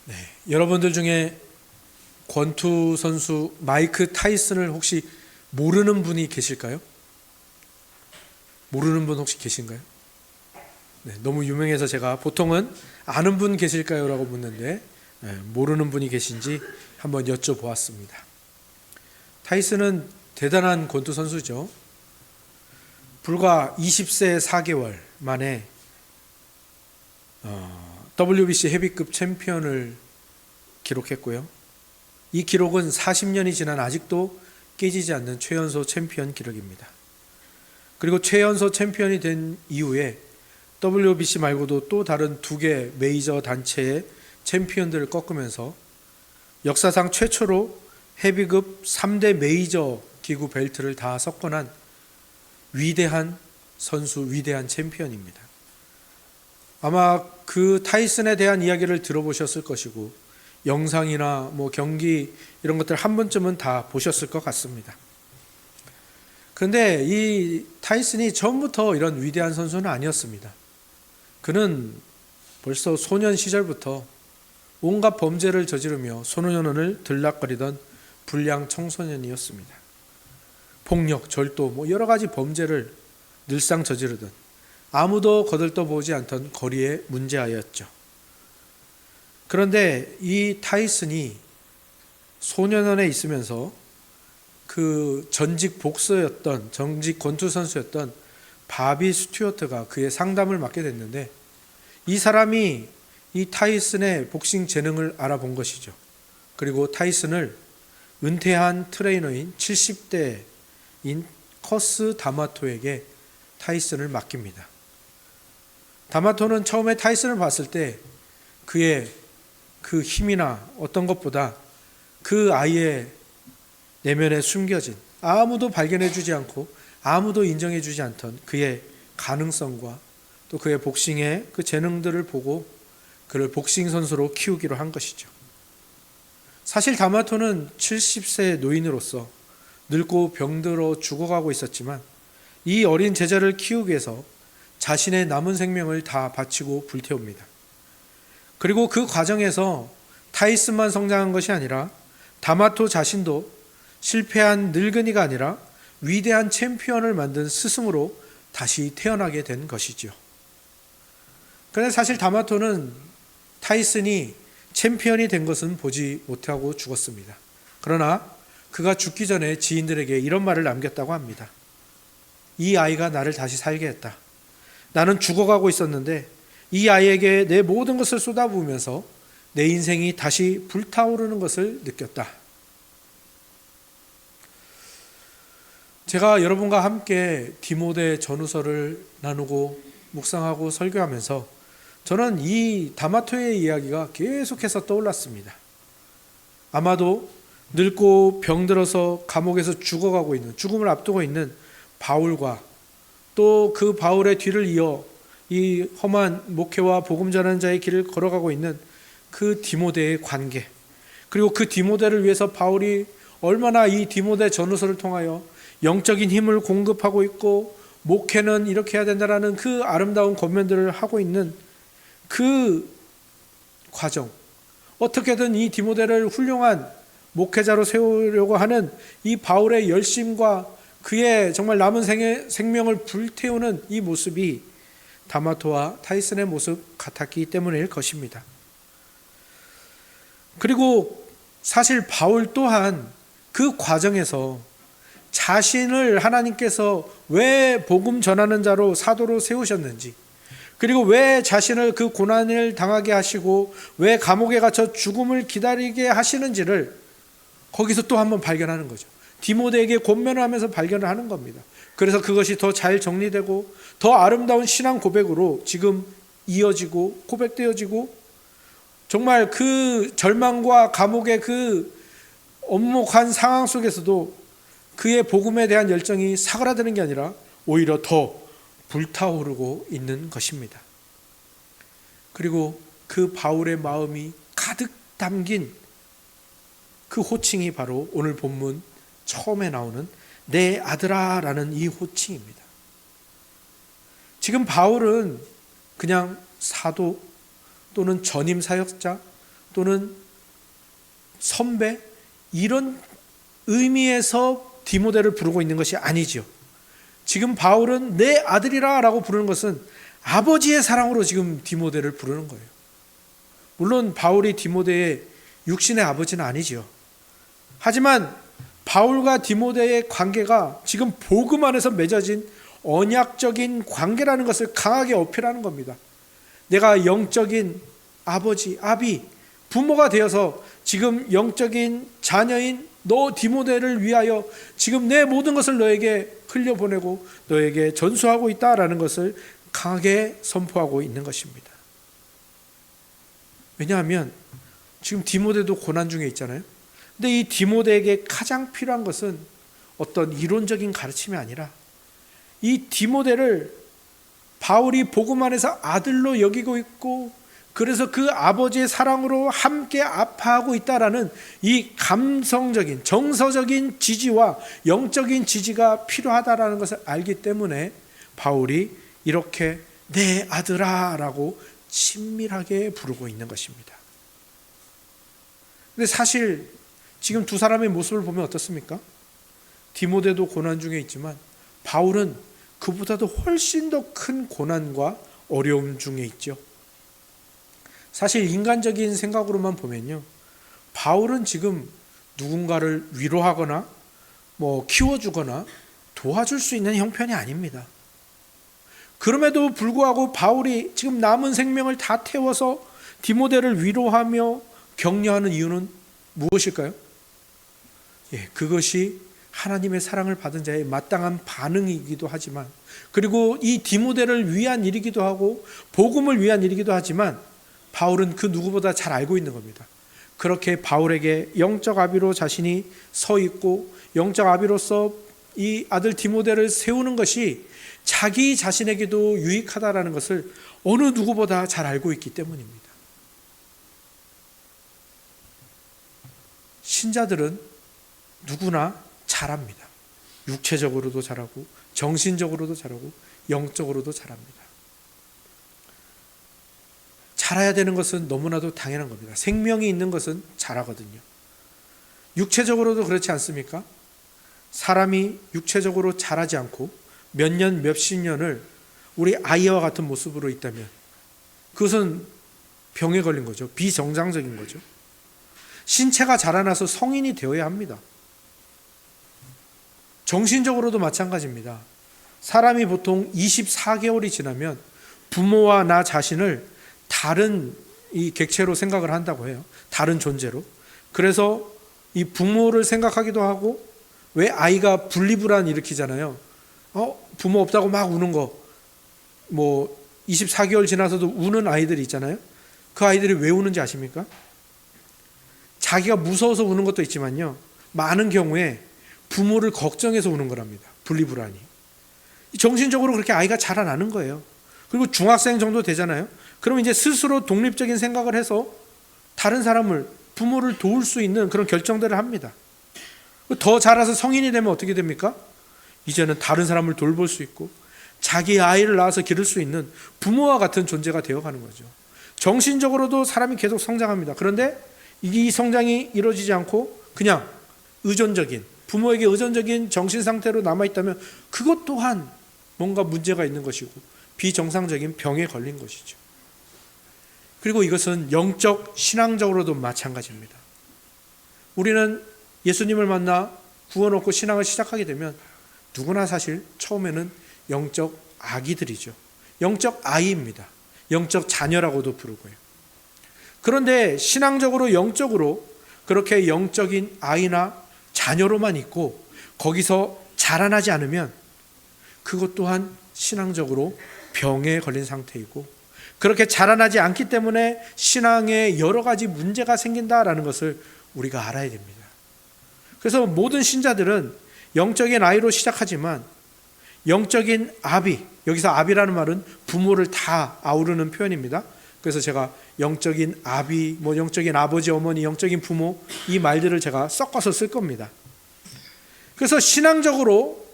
네, 여러분들 중에 권투 선수 마이크 타이슨을 혹시 모르는 분이 계실까요? 모르는 분 혹시 계신가요? 네, 너무 유명해서 제가 보통은 아는 분 계실까요? 라고 묻는데 모르는 분이 계신지 한번 여쭤보았습니다. 타이슨은 대단한 권투 선수죠. 불과 20세 4개월 만에 WBC 헤비급 챔피언을 기록했고요. 이 기록은 40년이 지난 아직도 깨지지 않는 최연소 챔피언 기록입니다. 그리고 최연소 챔피언이 된 이후에 WBC 말고도 또 다른 2개 메이저 단체의 챔피언들을 꺾으면서 역사상 최초로 헤비급 3대 메이저 기구 벨트를 다 석권한 위대한 선수, 위대한 챔피언입니다. 아마 그 타이슨에 대한 이야기를 들어보셨을 것이고 영상이나 경기 이런 것들 한 번쯤은 다 보셨을 것 같습니다. 그런데 이 타이슨이 처음부터 이런 위대한 선수는 아니었습니다. 그는 벌써 소년 시절부터 온갖 범죄를 저지르며 소년원을 들락거리던 불량 청소년이었습니다. 폭력, 절도, 여러 가지 범죄를 늘상 저지르던 아무도 거들떠보지 않던 거리의 문제아였죠. 그런데 이 타이슨이 소년원에 있으면서 그 전직 복서였던, 전직 권투 선수였던 바비 스튜어트가 그의 상담을 맡게 됐는데 이 사람이 이 타이슨의 복싱 재능을 알아본 것이죠. 그리고 타이슨을 은퇴한 트레이너인 70대인 커스 다마토에게 타이슨을 맡깁니다. 다마토는 처음에 타이슨을 봤을 때 그의 그 힘이나 어떤 것보다 그 아이의 내면에 숨겨진 아무도 발견해주지 않고 아무도 인정해주지 않던 그의 가능성과 또 그의 복싱의 그 재능들을 보고 그를 복싱 선수로 키우기로 한 것이죠. 사실 다마토는 70세 노인으로서 늙고 병들어 죽어가고 있었지만 이 어린 제자를 키우기 위해서 자신의 남은 생명을 다 바치고 불태웁니다. 그리고 그 과정에서 타이슨만 성장한 것이 아니라 다마토 자신도 실패한 늙은이가 아니라 위대한 챔피언을 만든 스승으로 다시 태어나게 된 것이죠. 그런데 사실 다마토는 타이슨이 챔피언이 된 것은 보지 못하고 죽었습니다. 그러나 그가 죽기 전에 지인들에게 이런 말을 남겼다고 합니다. 이 아이가 나를 다시 살게 했다. 나는 죽어가고 있었는데 이 아이에게 내 모든 것을 쏟아부으면서 내 인생이 다시 불타오르는 것을 느꼈다. 제가 여러분과 함께 디모데 전후서를 나누고 묵상하고 설교하면서 저는 이 다마토의 이야기가 계속해서 떠올랐습니다. 아마도 늙고 병들어서 감옥에서 죽어가고 있는, 죽음을 앞두고 있는 바울과 또 그 바울의 뒤를 이어 이 험한 목회와 복음 전하는 자의 길을 걸어가고 있는 그 디모데의 관계, 그리고 그 디모데를 위해서 바울이 얼마나 이 디모데 전후서를 통하여 영적인 힘을 공급하고 있고 목회는 이렇게 해야 된다라는 그 아름다운 권면들을 하고 있는 그 과정, 어떻게든 이 디모데를 훌륭한 목회자로 세우려고 하는 이 바울의 열심과 그의 정말 남은 생명을 불태우는 이 모습이 다마토와 타이슨의 모습 같았기 때문일 것입니다. 그리고 사실 바울 또한 그 과정에서 자신을 하나님께서 왜 복음 전하는 자로 사도로 세우셨는지, 그리고 왜 자신을 그 고난을 당하게 하시고 왜 감옥에 갇혀 죽음을 기다리게 하시는지를 거기서 또 한번 발견하는 거죠. 디모데에게 권면을 하면서 발견을 하는 겁니다. 그래서 그것이 더 잘 정리되고 더 아름다운 신앙 고백으로 지금 이어지고 고백되어지고, 정말 그 절망과 감옥의 그 엄혹한 상황 속에서도 그의 복음에 대한 열정이 사그라드는 게 아니라 오히려 더 불타오르고 있는 것입니다. 그리고 그 바울의 마음이 가득 담긴 그 호칭이 바로 오늘 본문 처음에 나오는 내 아들아 라는 이 호칭입니다. 지금 바울은 그냥 사도 또는 전임 사역자 또는 선배 이런 의미에서 디모데를 부르고 있는 것이 아니지요. 지금 바울은 내 아들이라 라고 부르는 것은 아버지의 사랑으로 지금 디모데를 부르는 거예요. 물론 바울이 디모데의 육신의 아버지는 아니지요. 하지만 바울과 디모데의 관계가 지금 복음 안에서 맺어진 언약적인 관계라는 것을 강하게 어필하는 겁니다. 내가 영적인 아버지, 아비, 부모가 되어서 지금 영적인 자녀인 너 디모데를 위하여 지금 내 모든 것을 너에게 흘려보내고 너에게 전수하고 있다라는 것을 강하게 선포하고 있는 것입니다. 왜냐하면 지금 디모데도 고난 중에 있잖아요. 근데 이 디모데에게 가장 필요한 것은 어떤 이론적인 가르침이 아니라 이 디모데를 바울이 복음 안에서 아들로 여기고 있고 그래서 그 아버지의 사랑으로 함께 아파하고 있다라는 이 감성적인 정서적인 지지와 영적인 지지가 필요하다라는 것을 알기 때문에 바울이 이렇게 내 아들아 라고 친밀하게 부르고 있는 것입니다. 근데 사실 지금 두 사람의 모습을 보면 어떻습니까? 디모데도 고난 중에 있지만 바울은 그보다도 훨씬 더 큰 고난과 어려움 중에 있죠. 사실 인간적인 생각으로만 보면요, 바울은 지금 누군가를 위로하거나 키워주거나 도와줄 수 있는 형편이 아닙니다. 그럼에도 불구하고 바울이 지금 남은 생명을 다 태워서 디모데를 위로하며 격려하는 이유는 무엇일까요? 그것이 하나님의 사랑을 받은 자의 마땅한 반응이기도 하지만, 그리고 이 디모데를 위한 일이기도 하고 복음을 위한 일이기도 하지만 바울은 그 누구보다 잘 알고 있는 겁니다. 그렇게 바울에게 영적 아비로 자신이 서 있고 영적 아비로서 이 아들 디모데를 세우는 것이 자기 자신에게도 유익하다라는 것을 어느 누구보다 잘 알고 있기 때문입니다. 신자들은 누구나 잘합니다. 육체적으로도 잘하고 정신적으로도 잘하고 영적으로도 잘합니다. 잘해야 되는 것은 너무나도 당연한 겁니다. 생명이 있는 것은 잘하거든요. 육체적으로도 그렇지 않습니까? 사람이 육체적으로 잘하지 않고 몇 년, 몇십 년을 우리 아이와 같은 모습으로 있다면 그것은 병에 걸린 거죠. 비정상적인 거죠. 신체가 자라나서 성인이 되어야 합니다. 정신적으로도 마찬가지입니다. 사람이 보통 24개월이 지나면 부모와 나 자신을 다른 이 객체로 생각을 한다고 해요. 다른 존재로. 그래서 이 부모를 생각하기도 하고, 왜 아이가 분리불안 일으키잖아요. 부모 없다고 막 우는 거, 24개월 지나서도 우는 아이들이 있잖아요. 그 아이들이 왜 우는지 아십니까? 자기가 무서워서 우는 것도 있지만요, 많은 경우에 부모를 걱정해서 우는 거랍니다. 분리불안이. 정신적으로 그렇게 아이가 자라나는 거예요. 그리고 중학생 정도 되잖아요. 그러면 이제 스스로 독립적인 생각을 해서 다른 사람을, 부모를 도울 수 있는 그런 결정들을 합니다. 더 자라서 성인이 되면 어떻게 됩니까? 이제는 다른 사람을 돌볼 수 있고 자기 아이를 낳아서 기를 수 있는 부모와 같은 존재가 되어가는 거죠. 정신적으로도 사람이 계속 성장합니다. 그런데 이 성장이 이루어지지 않고 그냥 의존적인, 부모에게 의존적인 정신 상태로 남아있다면 그것 또한 뭔가 문제가 있는 것이고 비정상적인 병에 걸린 것이죠. 그리고 이것은 영적, 신앙적으로도 마찬가지입니다. 우리는 예수님을 만나 구원 얻고 신앙을 시작하게 되면 누구나 사실 처음에는 영적 아기들이죠. 영적 아이입니다. 영적 자녀라고도 부르고요. 그런데 신앙적으로, 영적으로 그렇게 영적인 아이나 자녀로만 있고 거기서 자라나지 않으면 그것 또한 신앙적으로 병에 걸린 상태이고, 그렇게 자라나지 않기 때문에 신앙에 여러 가지 문제가 생긴다라는 것을 우리가 알아야 됩니다. 그래서 모든 신자들은 영적인 아이로 시작하지만 영적인 아비, 여기서 아비라는 말은 부모를 다 아우르는 표현입니다. 그래서 제가 영적인 아비, 영적인 아버지, 어머니, 영적인 부모, 이 말들을 제가 섞어서 쓸 겁니다. 그래서 신앙적으로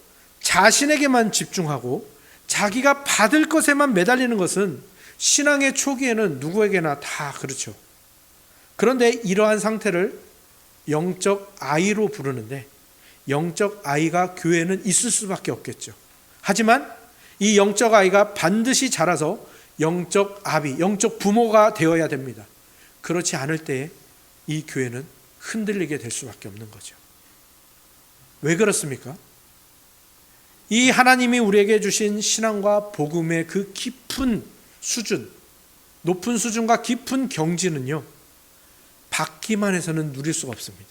자신에게만 집중하고 자기가 받을 것에만 매달리는 것은 신앙의 초기에는 누구에게나 다 그렇죠. 그런데 이러한 상태를 영적 아이로 부르는데, 영적 아이가 교회에는 있을 수밖에 없겠죠. 하지만 이 영적 아이가 반드시 자라서 영적 아비, 영적 부모가 되어야 됩니다. 그렇지 않을 때에 이 교회는 흔들리게 될 수밖에 없는 거죠. 왜 그렇습니까? 이 하나님이 우리에게 주신 신앙과 복음의 그 깊은 수준, 높은 수준과 깊은 경지는요, 받기만 해서는 누릴 수가 없습니다.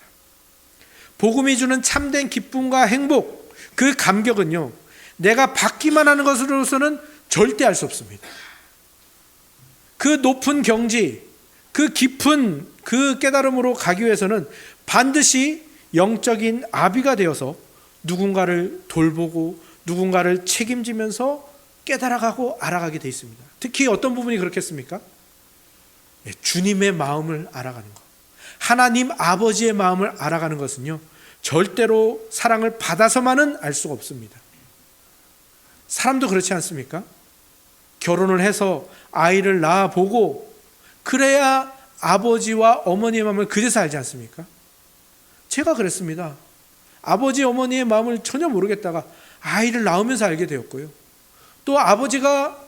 복음이 주는 참된 기쁨과 행복, 그 감격은요, 내가 받기만 하는 것으로서는 절대 알 수 없습니다. 그 높은 경지, 그 깊은 그 깨달음으로 가기 위해서는 반드시 영적인 아비가 되어서 누군가를 돌보고 누군가를 책임지면서 깨달아가고 알아가게 되어 있습니다. 특히 어떤 부분이 그렇겠습니까? 주님의 마음을 알아가는 것, 하나님 아버지의 마음을 알아가는 것은요, 절대로 사랑을 받아서만은 알 수가 없습니다. 사람도 그렇지 않습니까? 결혼을 해서 아이를 낳아보고 그래야 아버지와 어머니의 마음을 그제서 알지 않습니까? 제가 그랬습니다. 아버지 어머니의 마음을 전혀 모르겠다가 아이를 낳으면서 알게 되었고요. 또 아버지가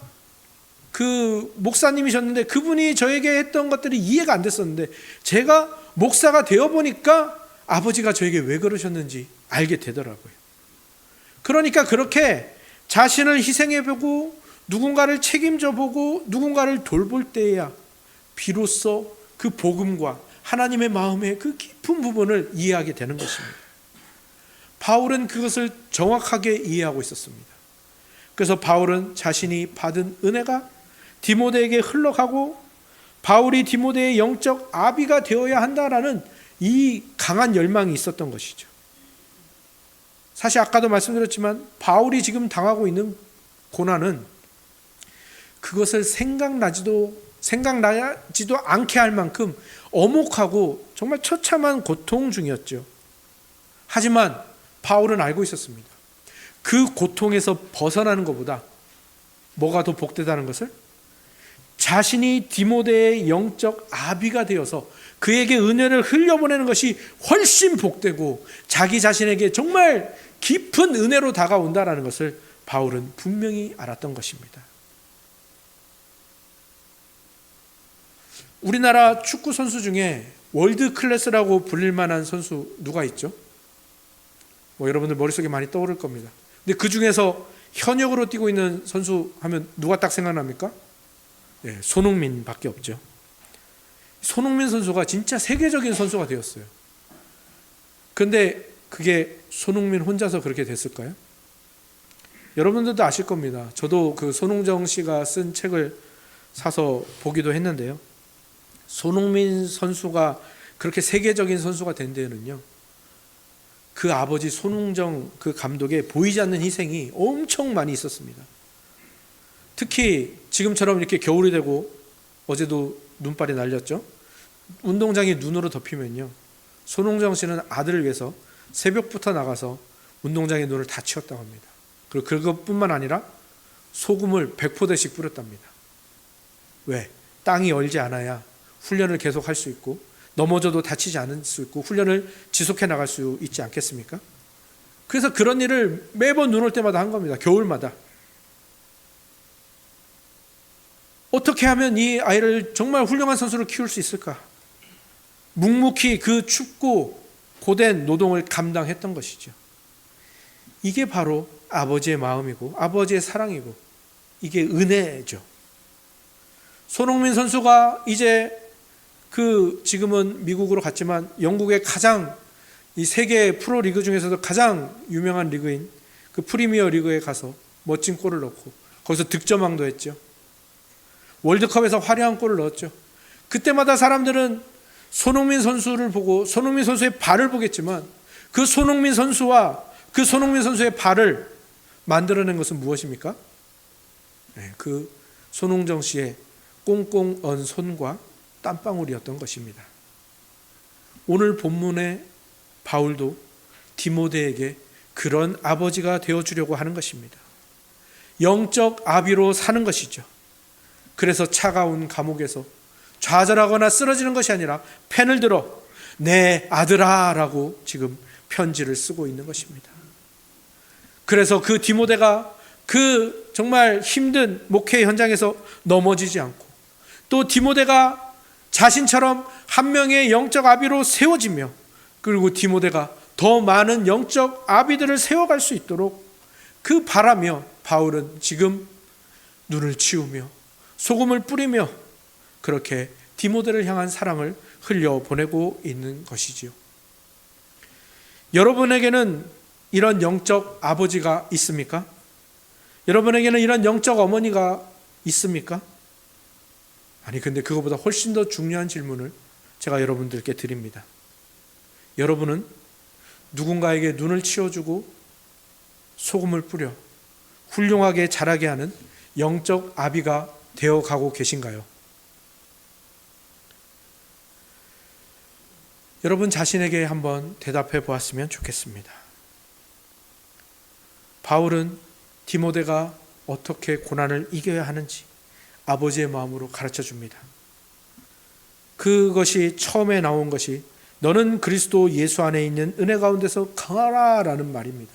그 목사님이셨는데 그분이 저에게 했던 것들이 이해가 안 됐었는데 제가 목사가 되어보니까 아버지가 저에게 왜 그러셨는지 알게 되더라고요. 그러니까 그렇게 자신을 희생해보고 누군가를 책임져보고 누군가를 돌볼 때에야 비로소 그 복음과 하나님의 마음의 그 깊은 부분을 이해하게 되는 것입니다. 바울은 그것을 정확하게 이해하고 있었습니다. 그래서 바울은 자신이 받은 은혜가 디모데에게 흘러가고 바울이 디모데의 영적 아비가 되어야 한다라는 이 강한 열망이 있었던 것이죠. 사실 아까도 말씀드렸지만 바울이 지금 당하고 있는 고난은 그것을 생각나지도 않게 할 만큼 엄혹하고 정말 처참한 고통 중이었죠. 하지만 바울은 알고 있었습니다. 그 고통에서 벗어나는 것보다 뭐가 더 복되다는 것을, 자신이 디모데의 영적 아비가 되어서 그에게 은혜를 흘려보내는 것이 훨씬 복되고 자기 자신에게 정말 깊은 은혜로 다가온다는 것을 바울은 분명히 알았던 것입니다. 우리나라 축구 선수 중에 월드 클래스라고 불릴 만한 선수 누가 있죠? 여러분들 머릿속에 많이 떠오를 겁니다. 근데 그 중에서 현역으로 뛰고 있는 선수 하면 누가 딱 생각납니까? 손흥민 밖에 없죠. 손흥민 선수가 진짜 세계적인 선수가 되었어요. 그런데 그게 손흥민 혼자서 그렇게 됐을까요? 여러분들도 아실 겁니다. 저도 그 손흥정 씨가 쓴 책을 사서 보기도 했는데요. 손흥민 선수가 그렇게 세계적인 선수가 된 데는요, 그 아버지 손흥정 그 감독의 보이지 않는 희생이 엄청 많이 있었습니다. 특히 지금처럼 이렇게 겨울이 되고 어제도 눈발이 날렸죠. 운동장이 눈으로 덮이면요, 손흥정 씨는 아들을 위해서 새벽부터 나가서 운동장에 눈을 다 치웠다고 합니다. 그리고 그것뿐만 아니라 소금을 100포대씩 뿌렸답니다. 왜? 땅이 얼지 않아야 훈련을 계속할 수 있고 넘어져도 다치지 않을 수 있고 훈련을 지속해 나갈 수 있지 않겠습니까? 그래서 그런 일을 매번 눈 올 때마다 한 겁니다. 겨울마다. 어떻게 하면 이 아이를 정말 훌륭한 선수로 키울 수 있을까? 묵묵히 그 춥고 고된 노동을 감당했던 것이죠. 이게 바로 아버지의 마음이고 아버지의 사랑이고 이게 은혜죠. 손흥민 선수가 이제 지금은 미국으로 갔지만 영국의 가장 이 세계 프로리그 중에서도 가장 유명한 리그인 그 프리미어 리그에 가서 멋진 골을 넣고 거기서 득점왕도 했죠. 월드컵에서 화려한 골을 넣었죠. 그때마다 사람들은 손흥민 선수를 보고 손흥민 선수의 발을 보겠지만 그 손흥민 선수와 그 손흥민 선수의 발을 만들어낸 것은 무엇입니까? 그 손흥정 씨의 꽁꽁 언 손과 땀방울이었던 것입니다. 오늘 본문의 바울도 디모데에게 그런 아버지가 되어주려고 하는 것입니다. 영적 아비로 사는 것이죠. 그래서 차가운 감옥에서 좌절하거나 쓰러지는 것이 아니라 펜을 들어 내 아들아 라고 지금 편지를 쓰고 있는 것입니다. 그래서 그 디모데가 그 정말 힘든 목회 현장에서 넘어지지 않고, 또 디모데가 자신처럼 한 명의 영적 아비로 세워지며, 그리고 디모데가 더 많은 영적 아비들을 세워갈 수 있도록 그 바라며 바울은 지금 눈을 치우며 소금을 뿌리며 그렇게 디모데를 향한 사랑을 흘려보내고 있는 것이지요. 여러분에게는 이런 영적 아버지가 있습니까? 여러분에게는 이런 영적 어머니가 있습니까? 아니, 근데 그거보다 훨씬 더 중요한 질문을 제가 여러분들께 드립니다. 여러분은 누군가에게 눈을 치워주고 소금을 뿌려 훌륭하게 자라게 하는 영적 아비가 되어가고 계신가요? 여러분 자신에게 한번 대답해 보았으면 좋겠습니다. 바울은 디모데가 어떻게 고난을 이겨야 하는지 아버지의 마음으로 가르쳐 줍니다. 그것이 처음에 나온 것이 너는 그리스도 예수 안에 있는 은혜 가운데서 강하라 라는 말입니다.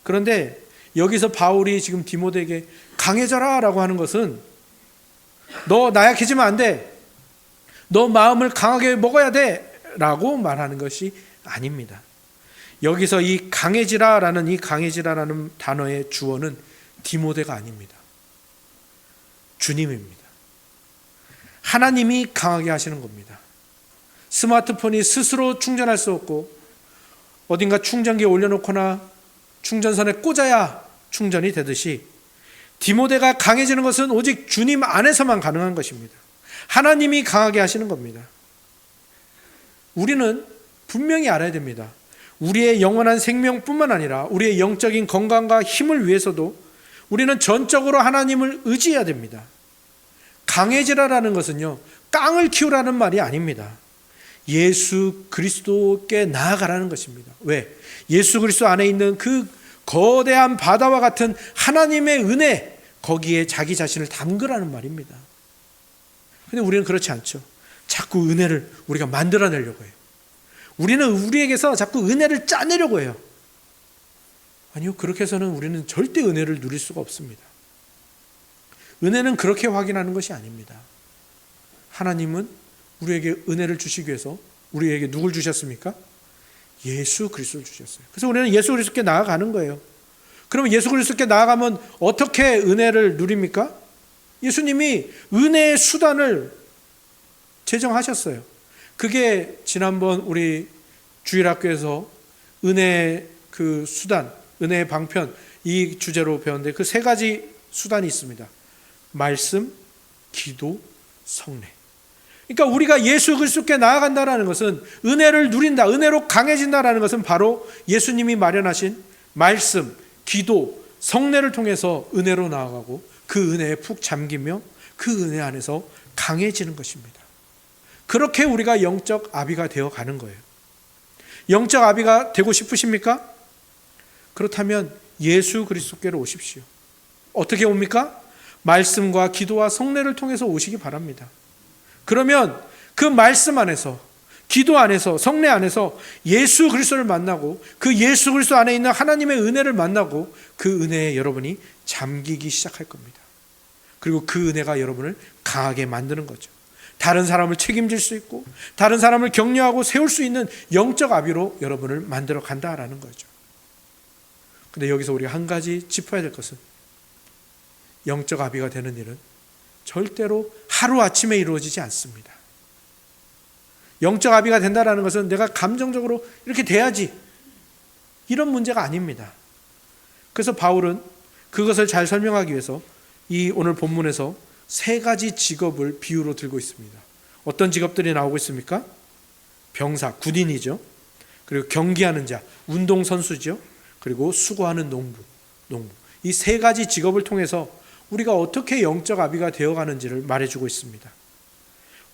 그런데 여기서 바울이 지금 디모데에게 강해져라 라고 하는 것은 너 나약해지면 안 돼, 너 마음을 강하게 먹어야 돼 라고 말하는 것이 아닙니다. 여기서 이 강해지라라는 이 강해지라라는 단어의 주어는 디모데가 아닙니다. 주님입니다. 하나님이 강하게 하시는 겁니다. 스마트폰이 스스로 충전할 수 없고 어딘가 충전기에 올려놓거나 충전선에 꽂아야 충전이 되듯이 디모데가 강해지는 것은 오직 주님 안에서만 가능한 것입니다. 하나님이 강하게 하시는 겁니다. 우리는 분명히 알아야 됩니다. 우리의 영원한 생명뿐만 아니라 우리의 영적인 건강과 힘을 위해서도 우리는 전적으로 하나님을 의지해야 됩니다. 강해지라라는 것은요, 깡을 키우라는 말이 아닙니다. 예수 그리스도께 나아가라는 것입니다. 왜? 예수 그리스도 안에 있는 그 거대한 바다와 같은 하나님의 은혜, 거기에 자기 자신을 담그라는 말입니다. 근데 우리는 그렇지 않죠. 자꾸 은혜를 우리가 만들어내려고 해요. 우리는 우리에게서 자꾸 은혜를 짜내려고 해요. 아니요, 그렇게 해서는 우리는 절대 은혜를 누릴 수가 없습니다. 은혜는 그렇게 확인하는 것이 아닙니다. 하나님은 우리에게 은혜를 주시기 위해서 우리에게 누굴 주셨습니까? 예수 그리스도를 주셨어요. 그래서 우리는 예수 그리스도께 나아가는 거예요. 그러면 예수 그리스도께 나아가면 어떻게 은혜를 누립니까? 예수님이 은혜의 수단을 제정하셨어요. 그게 지난번 우리 주일학교에서 은혜의 그 수단, 은혜의 방편, 이 주제로 배웠는데 그 세 가지 수단이 있습니다. 말씀, 기도, 성례. 그러니까 우리가 예수 그리스도께 나아간다는 것은 은혜를 누린다, 은혜로 강해진다는 것은 바로 예수님이 마련하신 말씀, 기도, 성례를 통해서 은혜로 나아가고 그 은혜에 푹 잠기며 그 은혜 안에서 강해지는 것입니다. 그렇게 우리가 영적 아비가 되어 가는 거예요. 영적 아비가 되고 싶으십니까? 그렇다면 예수 그리스도께로 오십시오. 어떻게 옵니까? 말씀과 기도와 성례를 통해서 오시기 바랍니다. 그러면 그 말씀 안에서, 기도 안에서, 성례 안에서 예수 그리스도를 만나고 그 예수 그리스도 안에 있는 하나님의 은혜를 만나고 그 은혜에 여러분이 잠기기 시작할 겁니다. 그리고 그 은혜가 여러분을 강하게 만드는 거죠. 다른 사람을 책임질 수 있고 다른 사람을 격려하고 세울 수 있는 영적 아비로 여러분을 만들어 간다라는 거죠. 근데 여기서 우리가 한 가지 짚어야 될 것은 영적 아비가 되는 일은 절대로 하루아침에 이루어지지 않습니다. 영적 아비가 된다는 것은 내가 감정적으로 이렇게 돼야지, 이런 문제가 아닙니다. 그래서 바울은 그것을 잘 설명하기 위해서 이 오늘 본문에서 세 가지 직업을 비유로 들고 있습니다. 어떤 직업들이 나오고 있습니까? 병사, 군인이죠. 그리고 경기하는 자, 운동선수죠. 그리고 수고하는 농부. 이 세 가지 직업을 통해서 우리가 어떻게 영적 아비가 되어가는지를 말해주고 있습니다.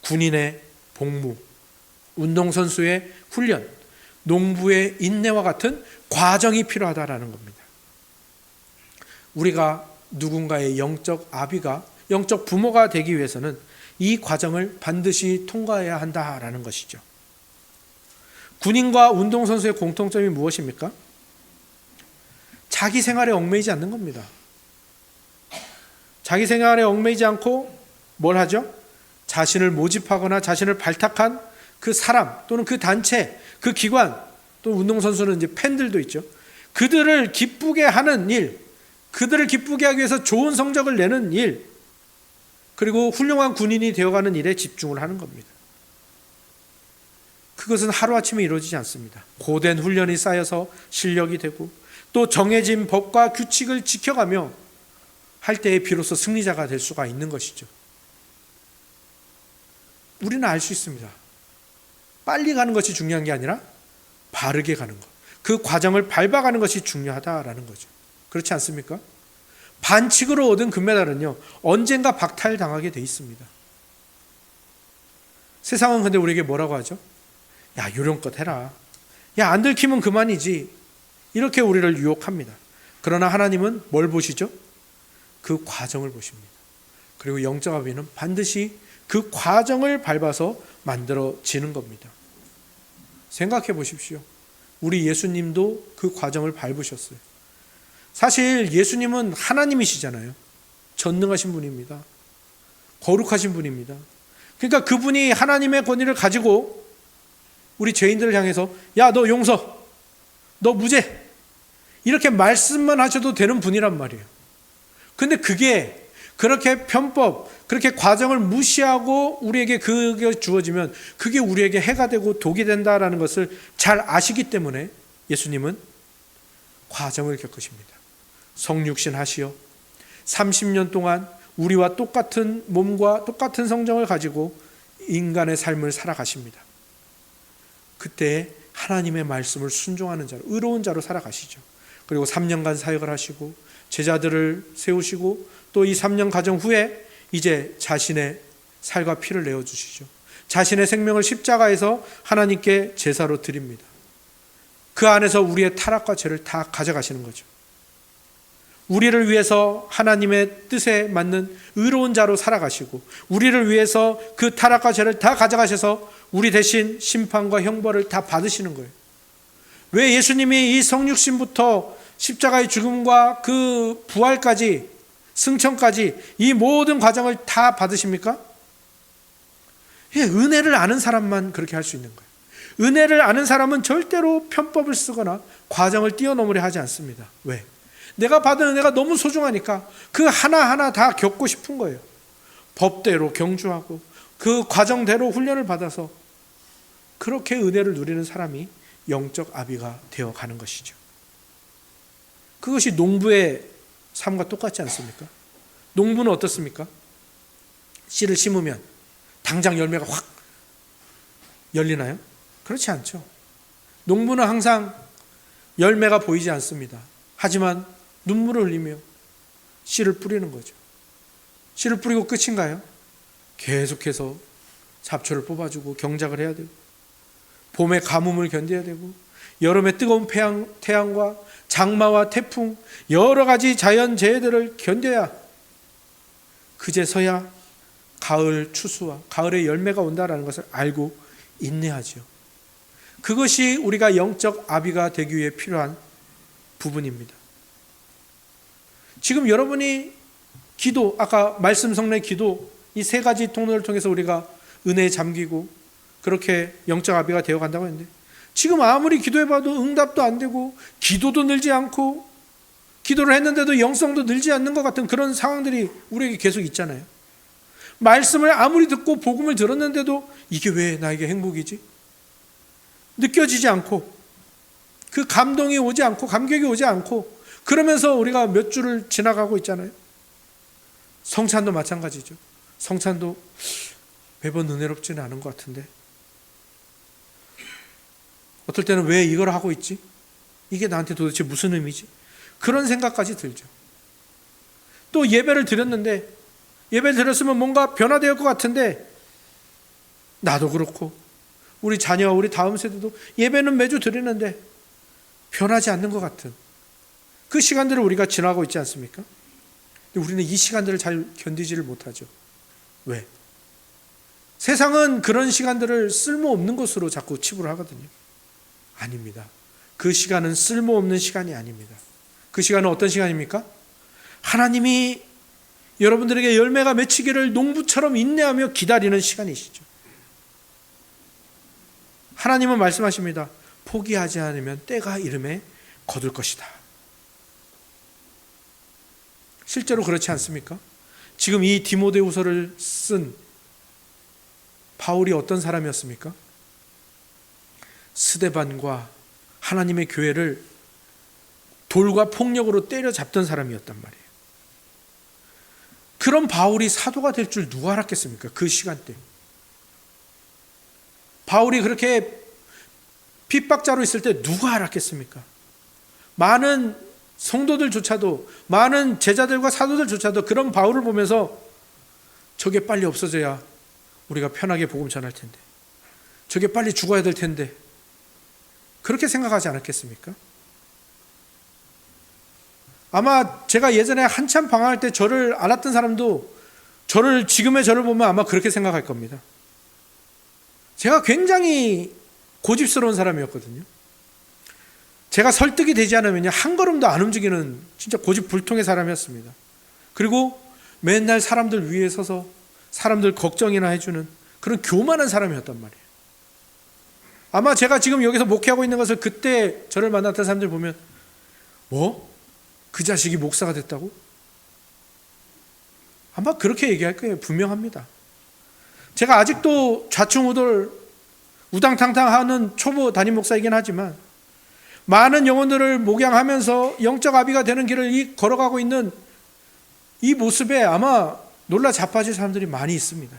군인의 복무, 운동선수의 훈련, 농부의 인내와 같은 과정이 필요하다라는 겁니다. 우리가 누군가의 영적 아비가, 영적 부모가 되기 위해서는 이 과정을 반드시 통과해야 한다라는 것이죠. 군인과 운동선수의 공통점이 무엇입니까? 자기 생활에 얽매이지 않는 겁니다. 자기 생활에 얽매이지 않고 뭘 하죠? 자신을 모집하거나 자신을 발탁한 그 사람 또는 그 단체, 그 기관, 또 운동선수는 이제 팬들도 있죠. 그들을 기쁘게 하는 일, 그들을 기쁘게 하기 위해서 좋은 성적을 내는 일, 그리고 훌륭한 군인이 되어가는 일에 집중을 하는 겁니다. 그것은 하루아침에 이루어지지 않습니다. 고된 훈련이 쌓여서 실력이 되고 또 정해진 법과 규칙을 지켜가며 할 때에 비로소 승리자가 될 수가 있는 것이죠. 우리는 알 수 있습니다. 빨리 가는 것이 중요한 게 아니라 바르게 가는 것, 그 과정을 밟아가는 것이 중요하다라는 거죠. 그렇지 않습니까? 반칙으로 얻은 금메달은요, 언젠가 박탈당하게 돼 있습니다. 세상은 근데 우리에게 뭐라고 하죠? 야, 요령껏 해라. 야, 안 들키면 그만이지. 이렇게 우리를 유혹합니다. 그러나 하나님은 뭘 보시죠? 그 과정을 보십니다. 그리고 영적 아비는 반드시 그 과정을 밟아서 만들어지는 겁니다. 생각해 보십시오. 우리 예수님도 그 과정을 밟으셨어요. 사실 예수님은 하나님이시잖아요. 전능하신 분입니다. 거룩하신 분입니다. 그러니까 그분이 하나님의 권위를 가지고 우리 죄인들을 향해서 야, 너 용서, 너 무죄, 이렇게 말씀만 하셔도 되는 분이란 말이에요. 근데 그게 그렇게 편법, 그렇게 과정을 무시하고 우리에게 그게 주어지면 그게 우리에게 해가 되고 독이 된다라는 것을 잘 아시기 때문에 예수님은 과정을 겪으십니다. 성육신 하시어 30년 동안 우리와 똑같은 몸과 똑같은 성정을 가지고 인간의 삶을 살아가십니다. 그때 하나님의 말씀을 순종하는 자로, 의로운 자로 살아가시죠. 그리고 3년간 사역을 하시고 제자들을 세우시고 또 이 3년 가정 후에 이제 자신의 살과 피를 내어주시죠. 자신의 생명을 십자가에서 하나님께 제사로 드립니다. 그 안에서 우리의 타락과 죄를 다 가져가시는 거죠. 우리를 위해서 하나님의 뜻에 맞는 의로운 자로 살아가시고 우리를 위해서 그 타락과 죄를 다 가져가셔서 우리 대신 심판과 형벌을 다 받으시는 거예요. 왜 예수님이 이 성육신부터 십자가의 죽음과 그 부활까지 승천까지 이 모든 과정을 다 받으십니까? 예, 은혜를 아는 사람만 그렇게 할 수 있는 거예요. 은혜를 아는 사람은 절대로 편법을 쓰거나 과정을 뛰어넘으려 하지 않습니다. 왜? 내가 받은 은혜가 너무 소중하니까 그 하나하나 다 겪고 싶은 거예요. 법대로 경주하고 그 과정대로 훈련을 받아서 그렇게 은혜를 누리는 사람이 영적 아비가 되어가는 것이죠. 그것이 농부의 삶과 똑같지 않습니까? 농부는 어떻습니까? 씨를 심으면 당장 열매가 확 열리나요? 그렇지 않죠. 농부는 항상 열매가 보이지 않습니다. 하지만 눈물을 흘리며 씨를 뿌리는 거죠. 씨를 뿌리고 끝인가요? 계속해서 잡초를 뽑아주고 경작을 해야 되고 봄의 가뭄을 견뎌야 되고 여름의 뜨거운 태양과 장마와 태풍 여러 가지 자연재해들을 견뎌야 그제서야 가을 추수와 가을의 열매가 온다라는 것을 알고 인내하죠. 그것이 우리가 영적 아비가 되기 위해 필요한 부분입니다. 지금 여러분이 기도, 아까 말씀 성례 기도 이 세 가지 통로를 통해서 우리가 은혜에 잠기고 그렇게 영적 아비가 되어 간다고 했는데 지금 아무리 기도해봐도 응답도 안 되고 기도도 늘지 않고 기도를 했는데도 영성도 늘지 않는 것 같은 그런 상황들이 우리에게 계속 있잖아요. 말씀을 아무리 듣고 복음을 들었는데도 이게 왜 나에게 행복이지? 느껴지지 않고 그 감동이 오지 않고 감격이 오지 않고 그러면서 우리가 몇 주를 지나가고 있잖아요. 성찬도 마찬가지죠. 성찬도 매번 은혜롭지는 않은 것 같은데 어떨 때는 왜 이걸 하고 있지? 이게 나한테 도대체 무슨 의미지? 그런 생각까지 들죠. 또 예배를 드렸는데 예배를 드렸으면 뭔가 변화될 것 같은데 나도 그렇고 우리 자녀와 우리 다음 세대도 예배는 매주 드리는데 변하지 않는 것 같은 그 시간들을 우리가 지나고 있지 않습니까? 근데 우리는 이 시간들을 잘 견디지를 못하죠. 왜? 세상은 그런 시간들을 쓸모없는 것으로 자꾸 치부를 하거든요. 아닙니다. 그 시간은 쓸모없는 시간이 아닙니다. 그 시간은 어떤 시간입니까? 하나님이 여러분들에게 열매가 맺히기를 농부처럼 인내하며 기다리는 시간이시죠. 하나님은 말씀하십니다. 포기하지 않으면 때가 이름에 거둘 것이다. 실제로 그렇지 않습니까? 지금 이 디모데후서를 쓴 바울이 어떤 사람이었습니까? 스데반과 하나님의 교회를 돌과 폭력으로 때려잡던 사람이었단 말이에요. 그런 바울이 사도가 될 줄 누가 알았겠습니까? 그 시간대. 바울이 그렇게 핍박자로 있을 때 누가 알았겠습니까? 많은 성도들조차도, 많은 제자들과 사도들조차도 그런 바울을 보면서 저게 빨리 없어져야 우리가 편하게 복음 전할 텐데, 저게 빨리 죽어야 될 텐데, 그렇게 생각하지 않았겠습니까? 아마 제가 예전에 한참 방황할 때 저를 알았던 사람도 지금의 저를 보면 아마 그렇게 생각할 겁니다. 제가 굉장히 고집스러운 사람이었거든요. 제가 설득이 되지 않으면 한 걸음도 안 움직이는 진짜 고집불통의 사람이었습니다. 그리고 맨날 사람들 위에 서서 사람들 걱정이나 해주는 그런 교만한 사람이었단 말이에요. 아마 제가 지금 여기서 목회하고 있는 것을 그때 저를 만났던 사람들 보면, 뭐? 그 자식이 목사가 됐다고? 아마 그렇게 얘기할 거예요. 분명합니다. 제가 아직도 좌충우돌 우당탕탕하는 초보 담임 목사이긴 하지만 많은 영혼들을 목양하면서 영적 아비가 되는 길을 걸어가고 있는 이 모습에 아마 놀라 자빠질 사람들이 많이 있습니다.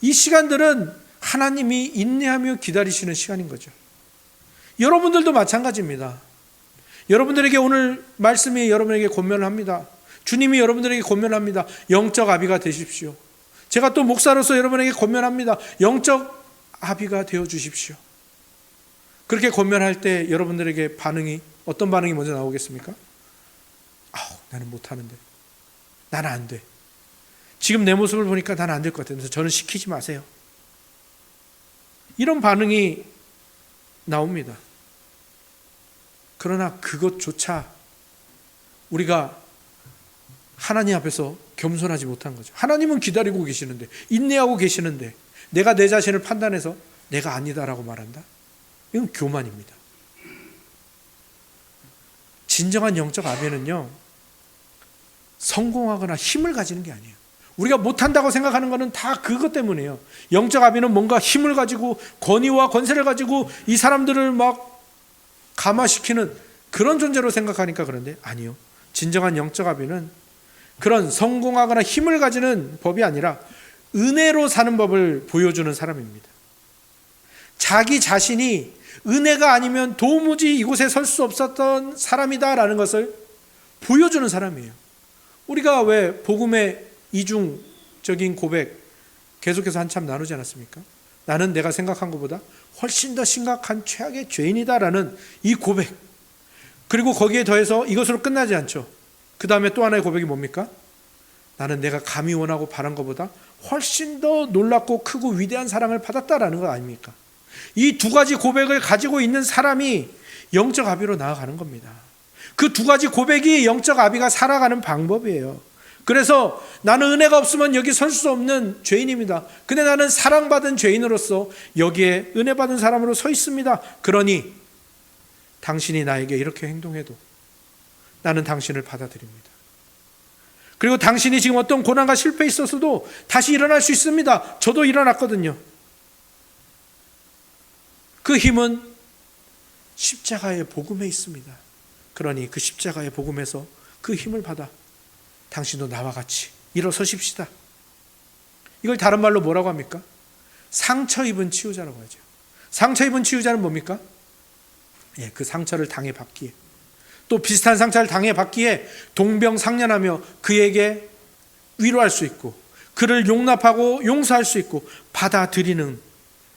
이 시간들은 하나님이 인내하며 기다리시는 시간인 거죠. 여러분들도 마찬가지입니다. 여러분들에게 오늘 말씀이 여러분에게 권면을 합니다. 주님이 여러분들에게 권면을 합니다. 영적 아비가 되십시오. 제가 또 목사로서 여러분에게 권면합니다. 영적 아비가 되어 주십시오. 그렇게 권면할 때 여러분들에게 어떤 반응이 먼저 나오겠습니까? 나는 못하는데, 나는 안 돼. 지금 내 모습을 보니까 나는 안 될 것 같아서 저는 시키지 마세요. 이런 반응이 나옵니다. 그러나 그것조차 우리가 하나님 앞에서 겸손하지 못한 거죠. 하나님은 기다리고 계시는데, 인내하고 계시는데 내가 내 자신을 판단해서 내가 아니다라고 말한다? 이건 교만입니다. 진정한 영적 아비는요, 성공하거나 힘을 가지는 게 아니에요. 우리가 못한다고 생각하는 것은 다 그것 때문이에요. 영적 아비는 뭔가 힘을 가지고 권위와 권세를 가지고 이 사람들을 막 감화시키는 그런 존재로 생각하니까 그런데 아니요. 진정한 영적 아비는 그런 성공하거나 힘을 가지는 법이 아니라 은혜로 사는 법을 보여주는 사람입니다. 자기 자신이 은혜가 아니면 도무지 이곳에 설 수 없었던 사람이다라는 것을 보여주는 사람이에요. 우리가 왜 복음의 이중적인 고백 계속해서 한참 나누지 않았습니까? 나는 내가 생각한 것보다 훨씬 더 심각한 최악의 죄인이다라는 이 고백, 그리고 거기에 더해서 이것으로 끝나지 않죠. 그 다음에 또 하나의 고백이 뭡니까? 나는 내가 감히 원하고 바란 것보다 훨씬 더 놀랍고 크고 위대한 사랑을 받았다라는 것 아닙니까? 이 두 가지 고백을 가지고 있는 사람이 영적 아비로 나아가는 겁니다. 그 두 가지 고백이 영적 아비가 살아가는 방법이에요. 그래서 나는 은혜가 없으면 여기 설 수 없는 죄인입니다. 근데 나는 사랑받은 죄인으로서 여기에 은혜 받은 사람으로 서 있습니다. 그러니 당신이 나에게 이렇게 행동해도 나는 당신을 받아들입니다. 그리고 당신이 지금 어떤 고난과 실패에 있어서도 다시 일어날 수 있습니다. 저도 일어났거든요. 그 힘은 십자가의 복음에 있습니다. 그러니 그 십자가의 복음에서 그 힘을 받아 당신도 나와 같이 일어서십시다. 이걸 다른 말로 뭐라고 합니까? 상처 입은 치유자라고 하죠. 상처 입은 치유자는 뭡니까? 그 상처를 당해봤기에, 또 비슷한 상처를 당해봤기에 동병상련하며 그에게 위로할 수 있고 그를 용납하고 용서할 수 있고 받아들이는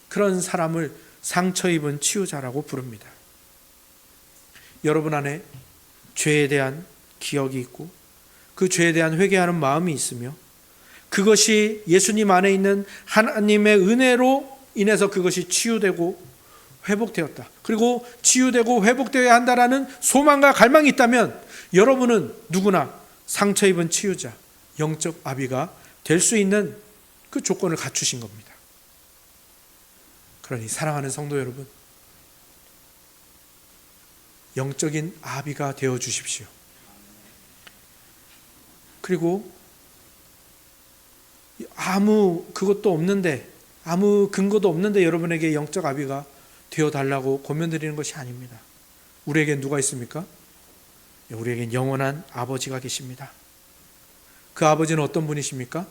그런 사람을 상처 입은 치유자라고 부릅니다. 여러분 안에 죄에 대한 기억이 있고 그 죄에 대한 회개하는 마음이 있으며 그것이 예수님 안에 있는 하나님의 은혜로 인해서 그것이 치유되고 회복되었다. 그리고 치유되고 회복되어야 한다라는 소망과 갈망이 있다면 여러분은 누구나 상처 입은 치유자, 영적 아비가 될 수 있는 그 조건을 갖추신 겁니다. 그러니 사랑하는 성도 여러분, 영적인 아비가 되어 주십시오. 그리고 아무 그것도 없는데, 아무 근거도 없는데 여러분에게 영적 아비가 되어달라고 고면드리는 것이 아닙니다. 우리에겐 누가 있습니까? 우리에겐 영원한 아버지가 계십니다. 그 아버지는 어떤 분이십니까?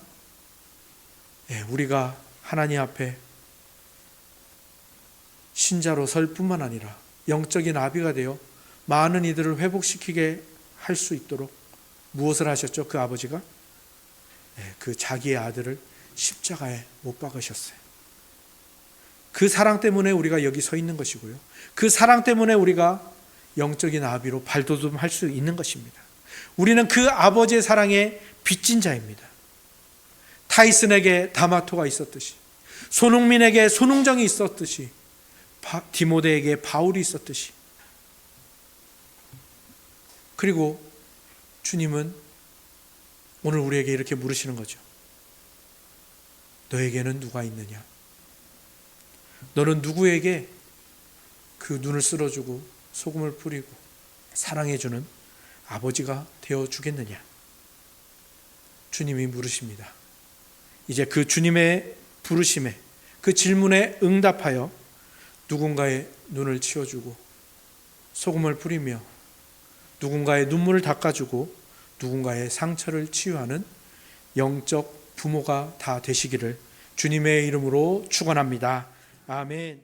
우리가 하나님 앞에 신자로 설 뿐만 아니라 영적인 아비가 되어 많은 이들을 회복시키게 할 수 있도록 무엇을 하셨죠? 그 아버지가? 그 자기의 아들을 십자가에 못 박으셨어요. 그 사랑 때문에 우리가 여기 서 있는 것이고요. 그 사랑 때문에 우리가 영적인 아비로 발돋움할 수 있는 것입니다. 우리는 그 아버지의 사랑에 빚진 자입니다. 타이슨에게 다마토가 있었듯이, 손흥민에게 손흥정이 있었듯이, 디모데에게 바울이 있었듯이, 그리고 주님은 오늘 우리에게 이렇게 물으시는 거죠. 너에게는 누가 있느냐? 너는 누구에게 그 눈을 쓸어주고 소금을 뿌리고 사랑해주는 아버지가 되어주겠느냐? 주님이 물으십니다. 이제 그 주님의 부르심에, 그 질문에 응답하여 누군가의 눈을 치워주고 소금을 뿌리며 누군가의 눈물을 닦아주고 누군가의 상처를 치유하는 영적 부모가 다 되시기를 주님의 이름으로 축원합니다. 아멘.